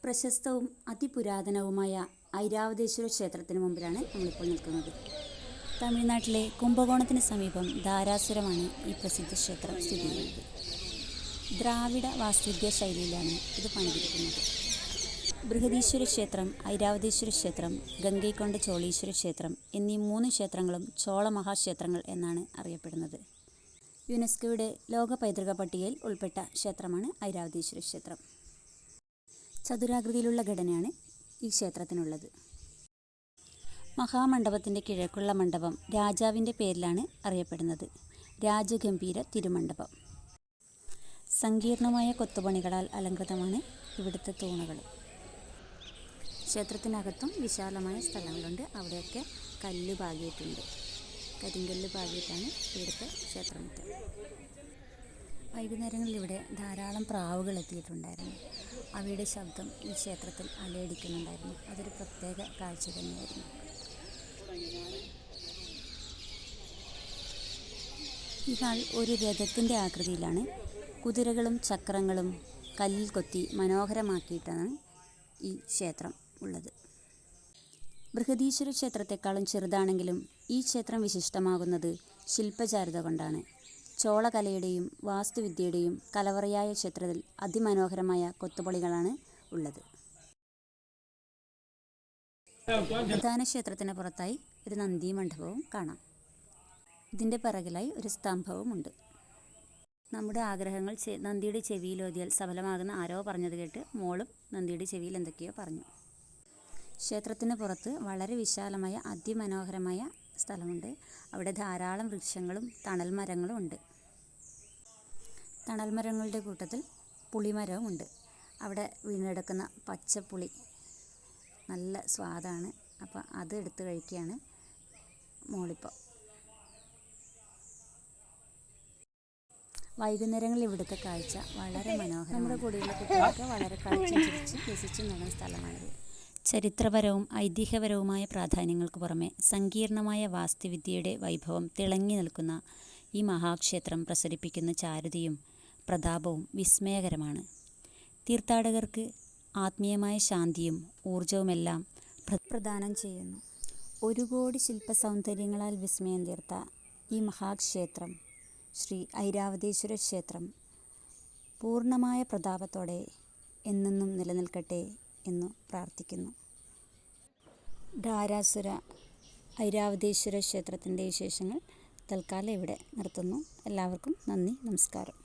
പ്രശസ്തവും അതിപുരാതനവുമായ ഐരാവതേശ്വര ക്ഷേത്രത്തിന് മുമ്പിലാണ് നമ്മളിപ്പോൾ നിൽക്കുന്നത്. തമിഴ്നാട്ടിലെ കുംഭകോണത്തിന് സമീപം ധാരാസുരമാണ് ഈ പ്രസിദ്ധ ക്ഷേത്രം സ്ഥിതി ചെയ്യുന്നത്. ദ്രാവിഡ വാസ്തുവിദ്യാ ശൈലിയിലാണ് ഇത് പണിതിരിക്കുന്നത്. ബൃഹദീശ്വര ക്ഷേത്രം, ഐരാവതേശ്വര ക്ഷേത്രം, ഗംഗൈകൊണ്ട ചോളീശ്വര ക്ഷേത്രം എന്നീ 3 ക്ഷേത്രങ്ങളും ചോള മഹാക്ഷേത്രങ്ങൾ എന്നാണ് അറിയപ്പെടുന്നത്. യുനെസ്കോയുടെ ലോക പൈതൃക പട്ടികയിൽ ഉൾപ്പെട്ട ക്ഷേത്രമാണ് ഐരാവതേശ്വര ക്ഷേത്രം. ചതുരാകൃതിയിലുള്ള ഘടനയാണ് ഈ ക്ഷേത്രത്തിനുള്ളത്. മഹാമണ്ഡപത്തിൻ്റെ കിഴക്കുള്ള മണ്ഡപം രാജാവിൻ്റെ പേരിലാണ് അറിയപ്പെടുന്നത്. രാജഗംഭീര തിരുമണ്ഡപം. സങ്കീർണമായ കൊത്തുപണികളാൽ അലങ്കൃതമാണ് ഇവിടുത്തെ തൂണുകൾ. ക്ഷേത്രത്തിനകത്തും വിശാലമായ സ്ഥലങ്ങളുണ്ട്. അവിടെയൊക്കെ കല്ല് പാകിയിട്ടുണ്ട്. കരിങ്കല്ല് പാകിയിട്ടാണ് ഇവിടുത്തെ ക്ഷേത്രമുറ്റം. വൈകുന്നേരങ്ങളിൽ ഇവിടെ ധാരാളം പ്രാവുകൾ എത്തിയിട്ടുണ്ടായിരുന്നു. അവയുടെ ശബ്ദം ഈ ക്ഷേത്രത്തിൽ അലയടിക്കുന്നുണ്ടായിരുന്നു. അതൊരു പ്രത്യേക കാഴ്ച തന്നെയായിരുന്നു. ഈ ഹാൾ ഒരു രഥത്തിൻ്റെ ആകൃതിയിലാണ്. കുതിരകളും ചക്രങ്ങളും കല്ലിൽ കൊത്തി മനോഹരമാക്കിയിട്ടാണ് ഈ ക്ഷേത്രം ഉള്ളത്. ബൃഹദീശ്വര ക്ഷേത്രത്തെക്കാളും ചെറുതാണെങ്കിലും ഈ ക്ഷേത്രം വിശിഷ്ടമാകുന്നത് ശില്പചാരുത കൊണ്ടാണ്. ചോളകലയുടെയും വാസ്തുവിദ്യയുടെയും കലവറയായ ക്ഷേത്രത്തിൽ അതിമനോഹരമായ കൊത്തുപണികളാണ് ഉള്ളത്. പ്രധാന ക്ഷേത്രത്തിന് പുറത്തായി ഒരു നന്ദി മണ്ഡപവും കാണാം. ഇതിൻ്റെ പിറകിലായി ഒരു സ്തംഭവുമുണ്ട്. നമ്മുടെ ആഗ്രഹങ്ങൾ നന്ദിയുടെ ചെവിയിലോതിയാൽ സഫലമാകുന്ന ആരോ പറഞ്ഞത് കേട്ട് മോളും നന്ദിയുടെ ചെവിയിൽ എന്തൊക്കെയോ പറഞ്ഞു. ക്ഷേത്രത്തിന് പുറത്ത് വളരെ വിശാലമായ അതിമനോഹരമായ സ്ഥലമുണ്ട്. അവിടെ ധാരാളം വൃക്ഷങ്ങളും തണൽ മരങ്ങളും ഉണ്ട്. തണൽ മരങ്ങളുടെ കൂട്ടത്തിൽ പുളിമരവും ഉണ്ട്. അവിടെ വീണെടുക്കുന്ന പച്ചപ്പുളി നല്ല സ്വാദാണ്. അപ്പോൾ അത് എടുത്ത് കഴിക്കുകയാണ് മോളിപ്പോൾ. വൈകുന്നേരങ്ങളിൽ ഇവിടുത്തെ കാഴ്ച വളരെ മനോഹരം. നമ്മുടെ കൂടെയുള്ള കുട്ടികൾക്ക് വളരെ കളിച്ചും ചിരിച്ചും രസിച്ചും നടന്ന സ്ഥലമാണിത്. ചരിത്രപരവും ഐതിഹ്യപരവുമായ പ്രാധാന്യങ്ങൾക്ക് പുറമെ സങ്കീർണമായ വാസ്തുവിദ്യയുടെ വൈഭവം തിളങ്ങി നിൽക്കുന്ന ഈ മഹാക്ഷേത്രം പ്രസരിപ്പിക്കുന്ന ചാരുതയും പ്രതാപവും വിസ്മയകരമാണ്. തീർത്ഥാടകർക്ക് ആത്മീയമായ ശാന്തിയും ഊർജവുമെല്ലാം പ്രദാനം ചെയ്യുന്നു. 1 കോടി ശില്പസൗന്ദര്യങ്ങളാൽ വിസ്മയം തീർത്ത ഈ മഹാക്ഷേത്രം, ശ്രീ ഐരാവതേശ്വര ക്ഷേത്രം, പൂർണ്ണമായ പ്രതാപത്തോടെ എന്നെന്നും നിലനിൽക്കട്ടെ എന്നു പ്രാർത്ഥിക്കുന്നു. ധാരാസുര ഐരാവതേശ്വര ക്ഷേത്രത്തിൻ്റെ വിശേഷങ്ങൾ തൽക്കാലം ഇവിടെ നിർത്തുന്നു. എല്ലാവർക്കും നന്ദി, നമസ്കാരം.